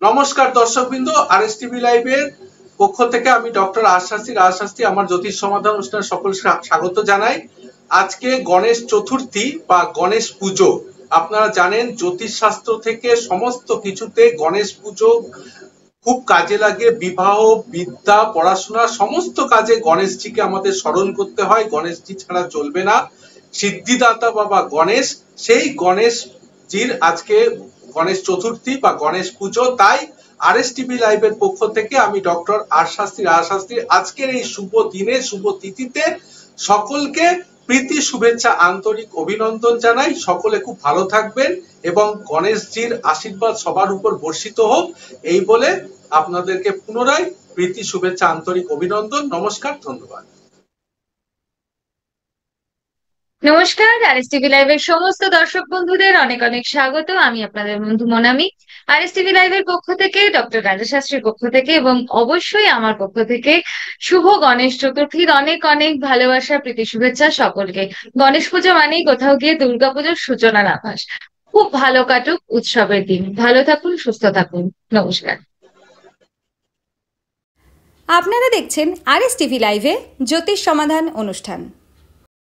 নমস্কার দর্শকবৃন্দ, RS TV লাইভের পক্ষ থেকে আমি ডক্টর রাজশাস্ত্রী আমার জ্যোতিষ সমাধান অনুষ্ঠানে সকল স্বাগত জানাই। আজকে গণেশ চতুর্থী বা গণেশ পুজো। আপনারা জানেন জ্যোতিষ শাস্ত্র থেকে সমস্ত কিছুতে গণেশ পুজো খুব কাজে লাগে। বিবাহ, বিদ্যা, পড়াশোনা সমস্ত কাজে গণেশজিকে আমাদের স্মরণ করতে হয়। গণেশজি ছাড়া চলবে না। সিদ্ধিদাতা বাবা গণেশ, সেই গণেশজির আজকে গণেশ চতুর্থী বা গণেশ পুজো। তাই আরএস টিভি লাইভের পক্ষ থেকে আমি ডক্টর রাজশাস্ত্রী আজকের এই শুভ দিনে, শুভ তিথিতে সকলকে প্রীতি, শুভেচ্ছা, আন্তরিক অভিনন্দন জানাই। সকলে খুব ভালো থাকবেন এবং গণেশজির আশীর্বাদ সবার উপর বর্ষিত হোক, এই বলে আপনাদেরকে পুনরায় প্রীতি, শুভেচ্ছা, আন্তরিক অভিনন্দন। নমস্কার, ধন্যবাদ। নমস্কার, আরএস টিভি লাইভের সমস্ত দর্শক বন্ধুদের অনেক অনেক স্বাগত। আমি আপনাদের বন্ধু মনামি। আরএস টিভি লাইভের পক্ষ থেকে, ডক্টর রাজশাস্ত্রীর পক্ষ থেকে এবং অবশ্যই আমার পক্ষ থেকে শুভ গণেশ চতুর্থীর অনেক অনেক ভালোবাসা, প্রীতি, শুভেচ্ছা সকলকে। গণেশ পুজো মানেই কোথাও গিয়ে দুর্গাপুজোর সূচনার আভাস। খুব ভালো কাটুক উৎসবের দিন। ভালো থাকুন, সুস্থ থাকুন। নমস্কার। আপনারা দেখছেন আরএস টিভি লাইভে জ্যোতিষ সমাধান অনুষ্ঠান।